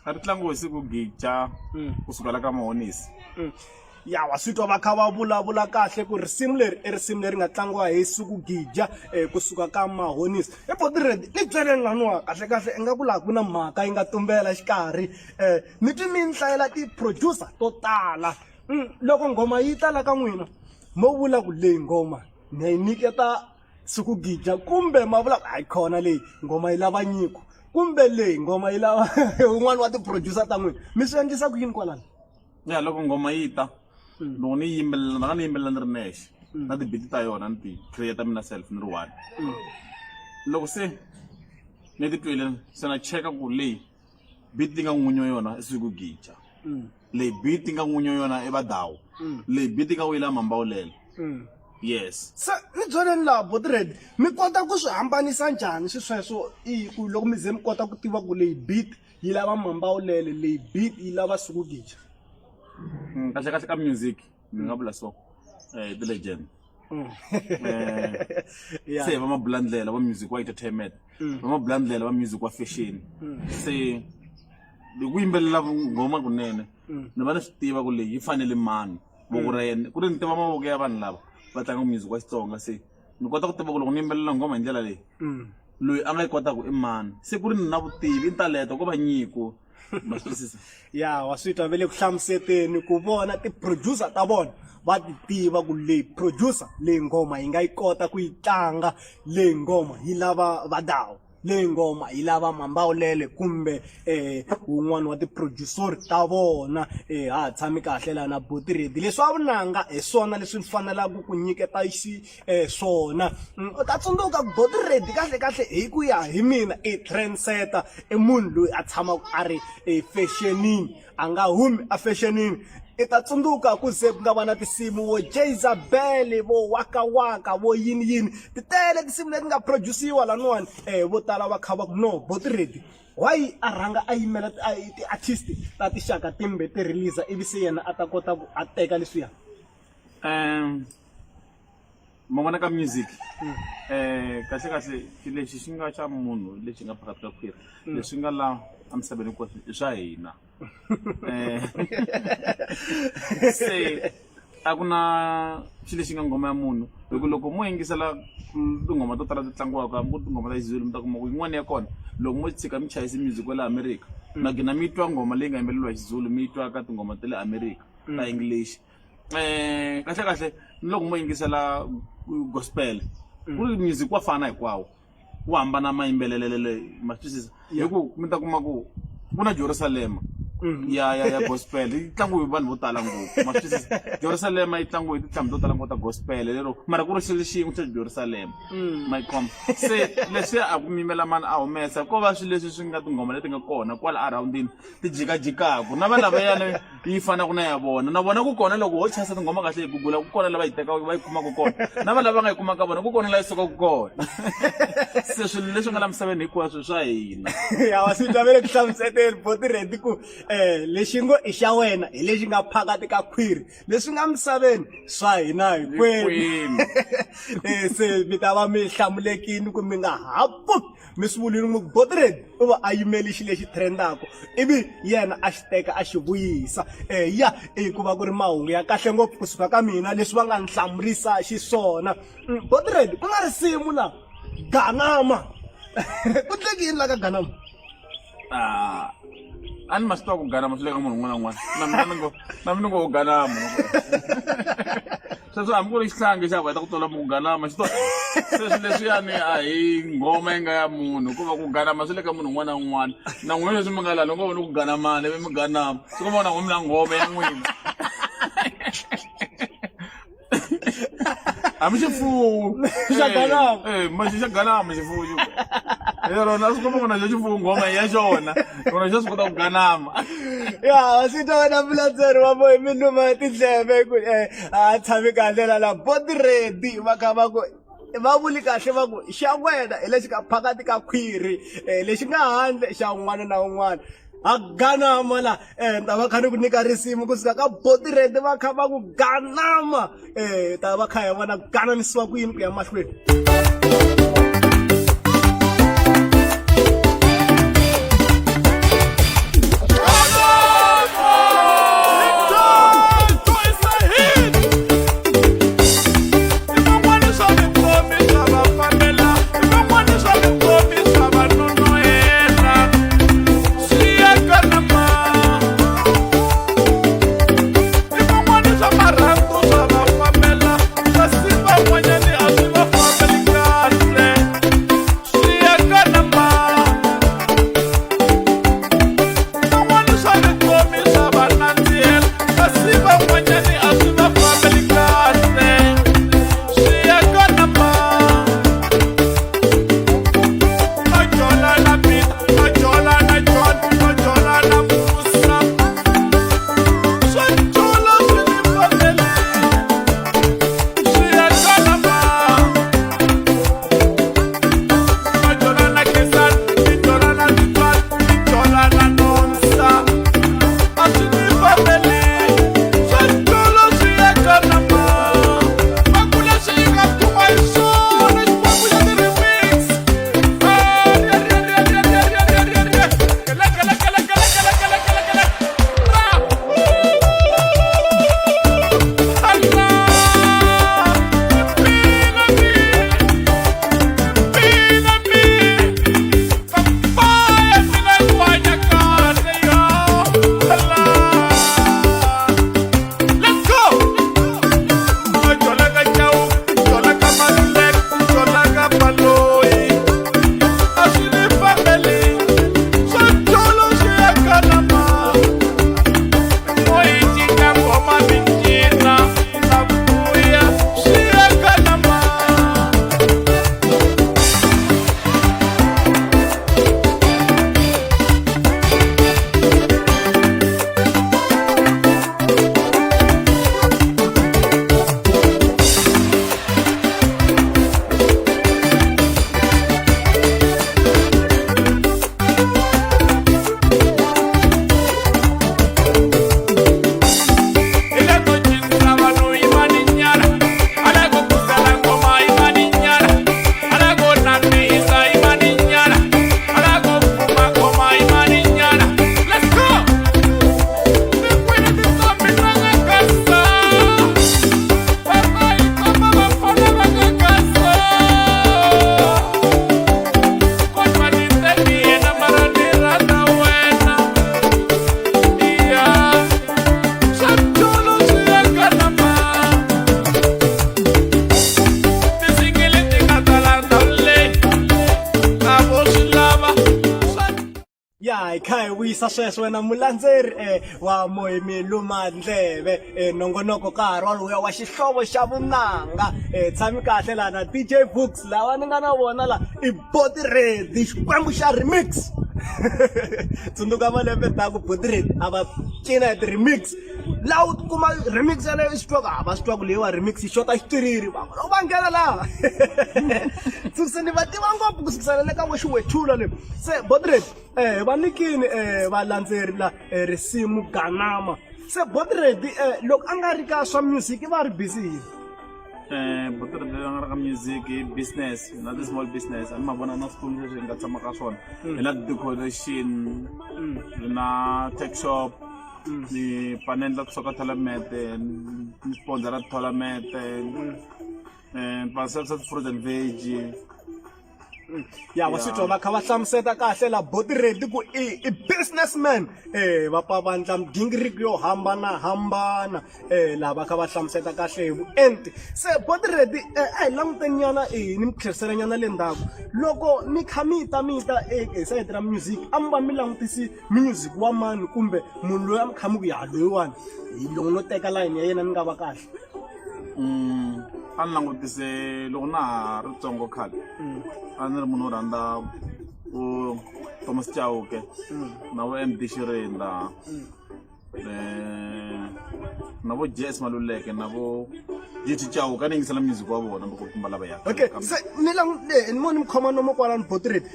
a ri tlangiwa hi siku gicha kusukela ka mahonisi ya wa swi twa va kha va vulavula kahle ku risimu leri i risimu leri nga tlangiwa hi siku gija kusuka ka mahonisi Buti Ready ni byeleni laniwa kahle kahle i nga ku laha ku na mhaka yi nga tumbela xikarhi ni twi mi ni hlayela ti-producer to tala loko nghoma yi tala ka n'wina mo vula ku leyi nghoma ni ya yi niketa siku gija kumbe ma vula ku hayi khona leyi nghoma yi lava nyiko kumbe leyi nghoma yi lava un'wana wa ti-producer ta n'wina mi swi endlisa ku yini kwalani ya loko ngoma yi ta loko ni yimbelela na nga ni yimbelela ni ri nexe na tibiti ta yona ni ti create mina self ni ri one loko se ni ti twile se na cheka ku leyi biti nga n'winyi yona i siku gicha leyi biti nga n'winyi yona i Vadawu leyi biti nga wile mambawulele yes se ni byeleni laha Buti Ready mi kota ku swi hambanisa njhani sweswo i ku loko mi ze mi kota ku tiva ku leyi beat yi lava mambawulele leyi beat yi lava siku gija kahle kahle ka music ni nga vula so the legend se va mabulandlela va music wa entertainment va mabulandlela va music wa fashion se loko yimbelela ngoma kunene ni va ni swi tiva ku leyi yi fanele mani voko ra yena ku ri ni tiva mavoko ya vanhu lava va tlanga music wa Xitsonga se ni kota ku tiva ku loko ni yimbelela ngoma hi ndlela leyi loyi a nga yi kotaka i mani se ku ri ni na vutivi i talenta ko va nyiko ma swi twisisa ya wa swi twa ve le ku hlamuseteni ku vona ti-producer ta vona va ti tiva ku leyi producer leyi ngoma yi nga yi kota ku yi tlanga leyi ngoma yi lava Vadawu leyi ngoma yi lava mambawulele kumbe wun'wana wa ti-producer ta vona ha tshami kahle laha na Buti Ready leswi wa vunanga hi swona leswi fanelaka ku nyiketa swona u ta tsundzuka Buti Ready kahle kahle hi ku ya hi mina i trendsetter i munhu loyi a tshamaka a ri fashionini a nga humi a fashionini i ta tsundzuka ku ze ku nga va na tinsimu vo Jezabel vo Waka Waka vo yini ti tele tinsimu leti nga produciwa laniwani vo tala va kha va ku no Buti Ready why a rhanga a yimela ti-artist ta tixaka timbe ti release ivi se yena a ta kota ku a teka leswiya ma vona ka music kahle kahle lexi xi nga xa munhu lexi nga phakathi ka khwiri leswi nga la emisaveni hinkwaswo i swa hina se a ku na xilo lexi nga ngoma ya munhu loko loko mo yingisela tinghoma to tala ti tlangiwaka ku tinghoma ta xizulu mi ta kuma ku yin'wana ya kona loko mo tshika mi chayisa music wa le America na gina mi twa ngoma leyi nga yimbeleliwa hi xizulu mi twa ka tinghoma ta le America ta English kahle kahle ni loko mo yingisela gospel ku ri music wa fana hinkwawo wa hambana mayimbelelele ma twisisa hi ku mi ta kuma ku ku na Jerusalema ya gospel yi tlangu hi vanhu vo tala ngopfu ma swi twisisa Jerusalem yi tlangu hi tinhlamu to tala ngopfu ta gospel lero mara ku ri xilo xin'we xa Jerusalem ma yikomba se leswi a ku mimela mani a humesa ko va swilo leswi swi nga tinghoma leti nga kona kwala aroundini ti jikajikaku na va lavayana yi fanaka na ya vona na vona ku kona loko ho chasa tinghoma kahle hi gugula ku kona lava yi tekaka va yi kumaka kona na va lava nga yi kumaka vona ku kona la yi sukaka kona se swilo leswi nga la misaveni hinkwaswo swa hina ya wa swi tavele ku hlamuseteni Botiredi ku lexi ngo i xa wena hi lexi nga phakati ka khwiri leswi nga misaveni swa hina hinkwenu se mi ta va mi hlamulekini ku mi nga hapu mi swi vulini mu Botiredi u va a yimeli xi lexi trendaka ivi yena a xi teka a xi vuyisa ya ku va ku ri mahungu ya kahle ngopfu kusuka ka mina leswi va nga ni hlamurisa xiswona Botiredi ku nga risimu la Ganama ku tleki yini la ka Ganama a ni ma swi tiva ku ganama swi le ka munhu un'wana na un'wana na mina ngo ganama sweswo hambi ku ri xihlangi xa vheta ku tola mu ku ganama xi sweswi leswiyani a hi nghoma yi nga ya munhu ku va ku ganama swi le ka munhu un'wana na un'wana na n'wina leswi mi nga lani ngo voni ku ganamani ivi mi ganama swi ku vona n'wina nghoma ya n'wina hambi xifuwo xa Ganama maxi xa ganama xifuwo rona swi komba ku na xo xifuwo nghoma ya xona rona xo swi kota ku ganama ya swi ta wena mulandzeri wa moya mi luma tindleve ku a tshami kahle la Botiredi va kha va ku va vuli kahle va ku xa wena hi lexi ka phakati ka khwiri lexi nga handle xa un'wana na un'wana a Ganama la ta va kha ni ku nyika risimu kusuka ka Botiredi va kha va ku Ganama ta va kha hi vona ganamisiwa ku yini ku ya mahlweni Marando, já vai famela, já se vai amanhã, a sua família. hi kha wisa sweswo wena mulandzeri wa Moyemi Lumadleve nongonoko nkarhi waloya wa xihlovo xa vunanga tshami kahle la na DJ Books lawa ni nga na vona la I Body Ready xikwembu xa remix tsundzuka malembe taku Body Ready ava cina at remix laha u kuma remix yaleyo I swi twa va swi twa ku leyiwa remix yi xota xitiriri va nghena laha tsukuseni va tiva ngopfu ku sukusela le ka vo xiwethula leyi se Body Ready va nikini valandzeri la risimu Ganama se Body Ready loko a nga ri ka swa music va ri busy yini Body Ready a nga ri ka music business na the small business a ni ma vona na switulu leswi hi nga tshama ka swona hi na decoration na tech shop ni panendla kusoka tournament ni sponsora tournament pasel fruit and veg ya va swi twa va kha va hlamuseta kahle la Body Ready ku I businessman va pavandla migingiriko yo hambanahambana laha va kha va hlamuseta kahle hi vuenti se Body Ready a hi languteni nyana ni mi tlherisela nyana le ndzhaku loko mi kha mi ta sayiti ra music a mi va mi langutisi music wa mani kumbe munhu loyi a mi kha mi ku ya loyiwani hi loko no teka layini ya yena ni nga va kahle a ni langutise loko na ha ri ntsongo khale a ni ri munhu wo rhandza u Thomas Chauke na vo MD Shirinda na vo Jess Maluleke na vo GT Chauke a ni yingisela music wa vona loko kumba lava ya okay se ni mo ni khoma no mo kwala ni Body Ready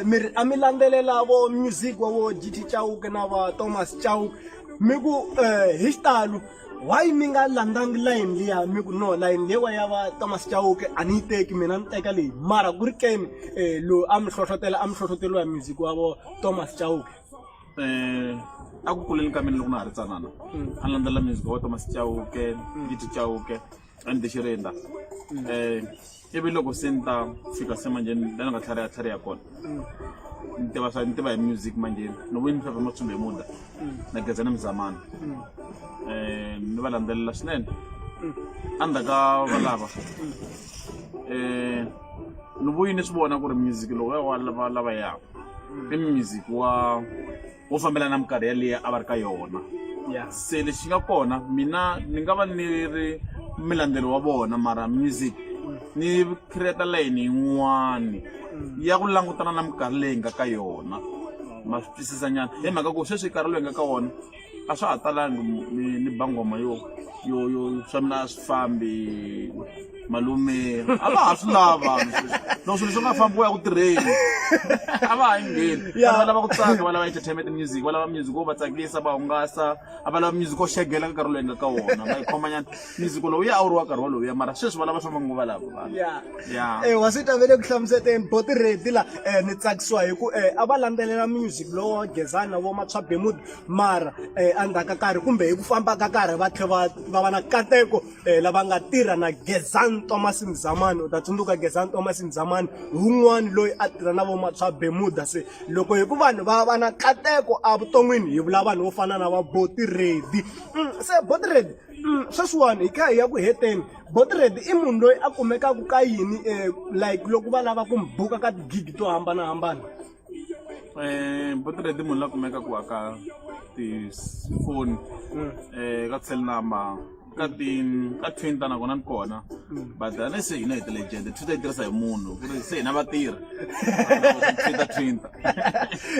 mi a mi landzelela vo music wa vo GT Chauke na va Thomas Chauke mi ku hi xitalo why mi nga landangi line liya mi ku no line lewa ya va Thomas Chauke a ni teki mina ni teka leyi mara ku ri keni lo a mi hlohloteliwa music wa vo Thomas Chauke a ku kuleni ka mina loko na ha ri tsanana a ni landzelela music wa Thomas Chauke GT Chauke MD Shirinda ivi loko se ni ta fika se manjeni la ni nga tlhariha kona ni tiva hi music manjeni no vo ni feva Matsumbe Munda na Gezani Mzamani ni va landzelela swinene andaka valava ni vuyini swi vona ku ri music loko ya wa lava ya I music wo fambelana na minkarhi yaleyo a va ri ka yona se lexi nga kona mina ni nga va ni ri milandzeli wa vona mara music ni create layini yin'wani ya ku langutana na minkarhi leyi nga ka yona ma swi twisisa nyana hi mhaka ku sweswi nkarhi loyi nga ka wona a swa ha talangi ni bangoma yo swa mina a swi fambi malume a va ha swi lava loko swilo swi nga fambi ku ya ku tirheni a va ha yi ngheni va lava ku tsaka va lava entertainment music va lava music wo va tsakisa va hungasa a va lava music wo xegela ka nkarhi loyi nga ka wona va yi khoma nyana music lowu ya a wu ri wa nkarhi wolowo mara sweswi va lava swa manguva lawa wa swi tavele ku hlamuseteni Body Ready la ni tsakisiwa hi ku a va landzelela music lowo Gezani na vo Matsumbe Munda mara endzhaku ka nkarhi kumbe hi ku famba ka nkarhi va tlhela va va na nkateko lava nga tirha na Gezani Thomas Mzamani u ta tsundzuka Gezani Thomas Mzamani wun'wani loyi a tirha na vo Matsumbe Munda se loko hi ku vanhu va va na nkateko a vuton'wini hi vula vanhu vo fana na va Body Ready se Body Ready sweswiwani hi kha hi ya ku heteni Body Ready I munhu loyi a kumekaka ka yini like loko va lava ku mi buka ka tigigi to hambanahambana Body Ready munhu la kumekaka aka tifoni ka cell number ka twinta na kona ni kona but ni se hina hi ti-legend Twitter yi tirhisa hi munhu ku ri se hina va tirha twinta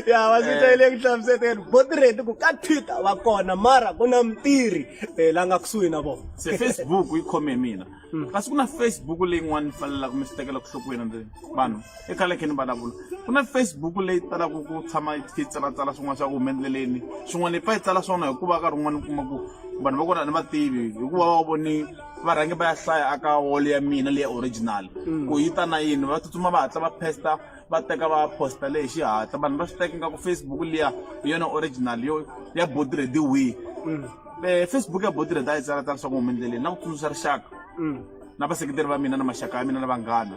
ya va swi tele ku hlamuseteni Body Ready ku ka Twitter va kona mara ku na mutirhi la nga kusuhi na vona se Facebook yi khome hi mina kasi ku na Facebook leyin'wani ni fanelaka mi swi tekela ku nhlokweni vanhu i khale khe ni vulavula ku na Facebook leyi talaka ku tshama yi tsalatsala swin'wana swa ku humeleleni swin'wana yi pfa yi tsala swona hikuva nkarhi wun'wana u kuma ku vanhu va kona ni va tivi hikuva va voni va rhangi va ya hlaya aka wall ya mina leya original ku yi ta na yini va tsutsuma va hatla va pesta va teka va posta leyi hi xihatla vanhu va swi teka nga ku Facebook liya hi yona original ya Body Ready wi Facebook ya Body Ready a yi tsalatsala swa ku humeleleni na ku tsundzuxa rixaka na vaseketeri va mina na maxaka ya mina na vanghana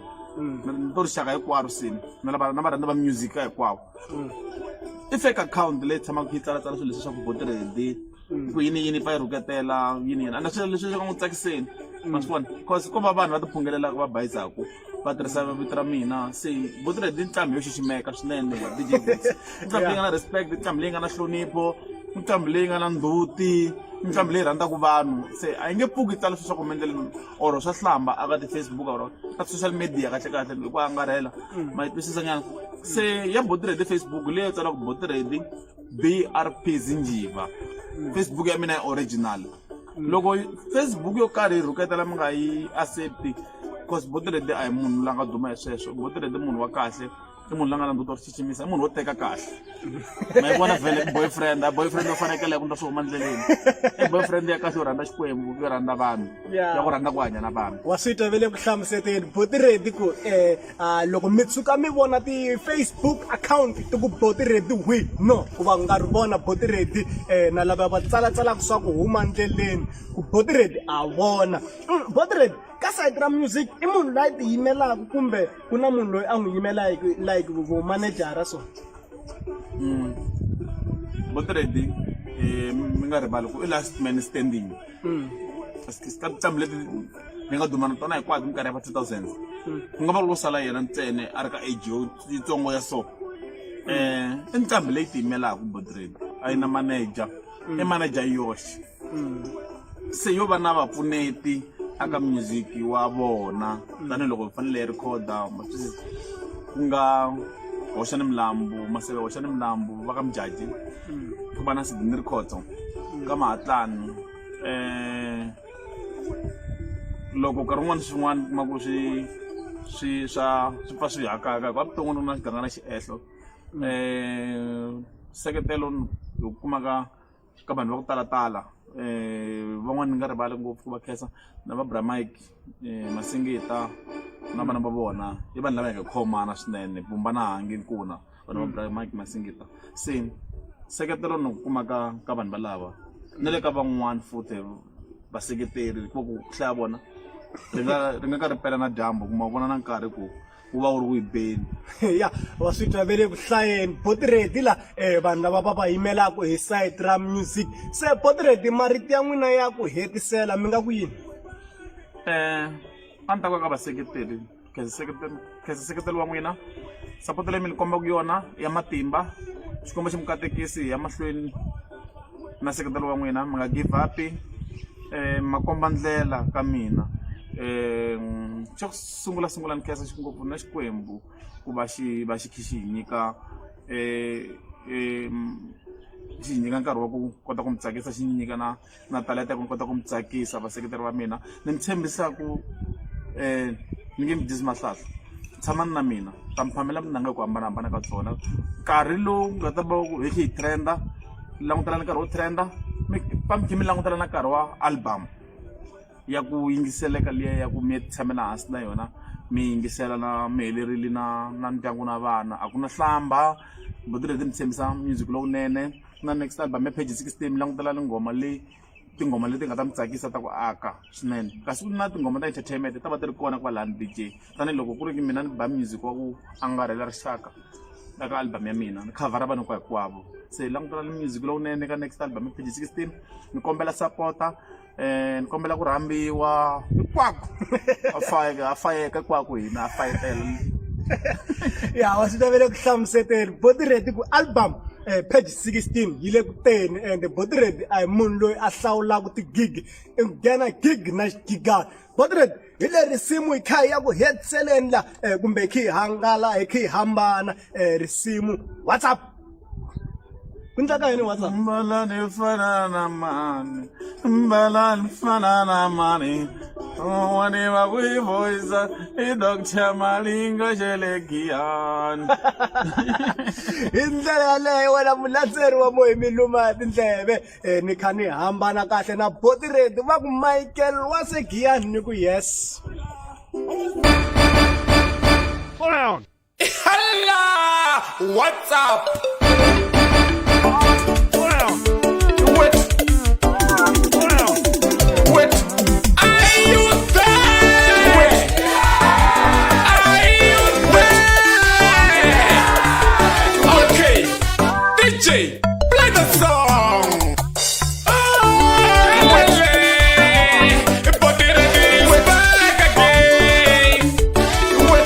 to rixaka hinkwaro sini na varhandzi va music hinkwavo I fake account leyi tshamaka yi tsalatsala swilo leswi swa ku Body Ready ku yini pfa yi rhuketela yini a na swilo leswi swi nga n'wi tsakiseni ma swi vona cause ko va vanhu va tiphungelelaka va bayisaku va tirhisa vito ra mina se Boti Ready nqambi yo xiximeka swinene DJ Wits nqambi leyi nga na respect nqambi leyi nga na nhlonipho nqambi leyi nga na ndzhuti nqambi leyi rhandzaka vanhu se a yi nge pfuki tala swilo swa ku endleleni or swa hlamba aka ti-Facebook or ka social media kahle kahle hi ku angarhela ma yi twisisa nyana se ya Boti Ready Facebook leyi yo tsala ku Boti Ready BRP Zinjiva Facebook ya mina ya original loko Facebook yo karhi yi rhuketela mi nga yi accepti because Boti Ready a hi munhu la nga duma hi sweswo Boti Ready munhu wa kahle i munhu la nga na ndzhuti wa xiximisa i munhu wo teka kahle ma yi vona vhele boyfriend yo fanekele ku ndla swi huma ndleleni i boyfriend ya kahle yo rhandza xikwembu yo rhandza vanhu ya ku rhandza ku hanya na vanhu wa switwa vele ku hlamuseteni Boti Ready ku loko mi tshuka mi vona ti-Facebook account ti ku Boti Ready wi no ku va nga ri vona Boti Ready na lava va tsalatsalaka swa ku huma ndleleni ku Boti Ready a vona Boti Ready ka side ra music i munhu loyi ti yimelaka kumbe ku na munhu loyi a n'wi yimelaka like vo managera so Boti Ready mi nga rivali ku i last man standing ka tinqambi leti ni nga duma na tona hinkwato minkarhi ya va 2000 ku nga va loko sala yena ntsene a ri ka age yitsongo ya so i nqambi leyi ti yimelaka Boti Ready a yi na manager i manager yoxe se yo va na vapfuneti aka music wa vona tanihiloko hi fanele hi recorda ku nga Hoxani Milambu Maseve Hoxani Milambu va ka Mjaji ku va na Sydney Records ka Mahatlani loko nkarhi wun'wana swin'wana kuma ku swi pfa swi hakaka hi ku vuton'wini na xiganga na xiehlo seketelo hi kumaka ka vanhu va ku talatala van'wana ni nga rivali ngopfu ku va khensa na va Bra Mike Masingita na vana va vona i vanhu lava hi nga khomana swinene vumba na hangi nkuna vana va Bra Mike Masingita se seketelo ni kumaka ka vanhu valava na le ka van'wana futhi vaseketeri ku hlaya vona ri nga ka ripela na dyambu kuma vona na nkarhi ku va wu ri ku yibeni ya wa switwa vele ku hlayeni Boti Ready la vanhu lava va va yimelaka hi side ra music se Boti Ready marito ya n'wina ya ku hetisela mi nga ku yini a ni ta ka vaseketeri khensa seketelo wa n'wina sapoto leyi mi ni kombaka yona ya matimba xikombo xi mukatekisi ya mahlweni na seketelo wa n'wina mi nga give up makomba ndlela ka mina xo sungula ni khensa ngopfu na xikwembu ku va xi khi xi hi nyika xi nyika nkarhi wa ku kota ku mi tsakisa xi nyika na talenta ku kota ku mi tsakisa vaseketeri va mina ni mi tshembisa ku ni nge mi dyisi mahlahla tshamani na mina ta mi phamela minanga hi ku hambanahambana ka tsona nkarhi lowu nga ta va hi khi hi trenda langutela na nkarhi wo trenda mi khi mi langutela na nkarhi wa album ya ku yingiseleka liya ya ku mi tshamela hansi na yona mi yingisela na mi helerile na ndyangu na vana a ku na hlamba Boti Ready mi tshembisa music lowunene na next album ya Page 16 mi langutela tinghoma leti nga ta mi tsakisa ta ku aka swinene kasi ku na tinghoma ta entertainment ta va ti ri kona kwalani DJ tanihiloko ku ri mina ni ba music wa ku angarhela rixaka eka album ya mina ni khavhara vanhu hinkwavo se langutela music lowunene ka next album ya Page 16 ni kombela supporta ni kombela ku rhambiwa hinkwako a fayeka hinkwako hina a fayetela ya wa switwa vele ku hlamuseteni Boti Ready ku album Page 16 yi le ku teni and Boti Ready a hi munhu loyi a hlawulaka tigig i nghena gig na xigigana Boti Ready hi le risimu hi kha hi ya ku hetiseleni la kumbe hi kha hi hangala hi kha hi hambana risimu what's up ku ndlaka yini what's up mbalani fana na mani mbalani fana na mani wani wa kuivoisa i Dr. Malinga Jelegian hi ndlela yaleyo wena mulandzeri wa Moya Miluma tindleve ni kha ni hambana kahle na Boti Ready va ku Michael Wasegiyani ni ku yes Hold on. Hello, what's up? Hold on. Wait, Hold on. wait. Are you there? Wait. Are you there? Okay, DJ, play the song. Wait, Boti Ready is back again. Wait.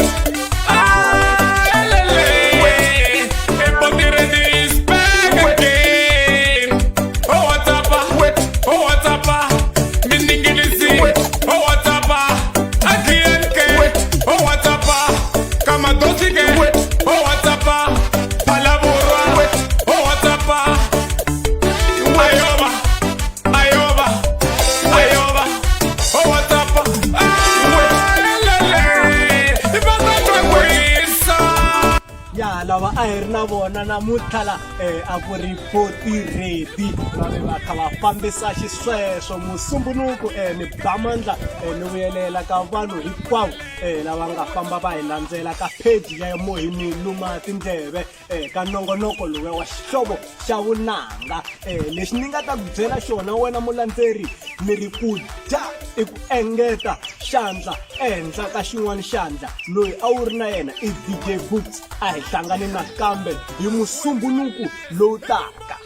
hi ri na vona namuntlha la a ku ri Potiredi va ve va kha va fambisa xisweswo musumbunuku ni bamandla ni vuyelela ka vanhu hinkwavo lava nga famba va hi landzela ka page ya Mohimi Luma Tindleve ka nongonoko lowu wa xihlovo xa vunanga lexi ni nga ta ku byela xona wena mulandzeri mi ri ku dya i ku engeta xandla ehenhla ka xin'wana xandla loyi a wu ri na yena i DJ Boots a hi hlangane nakambe hi musumbunuku lowu taka.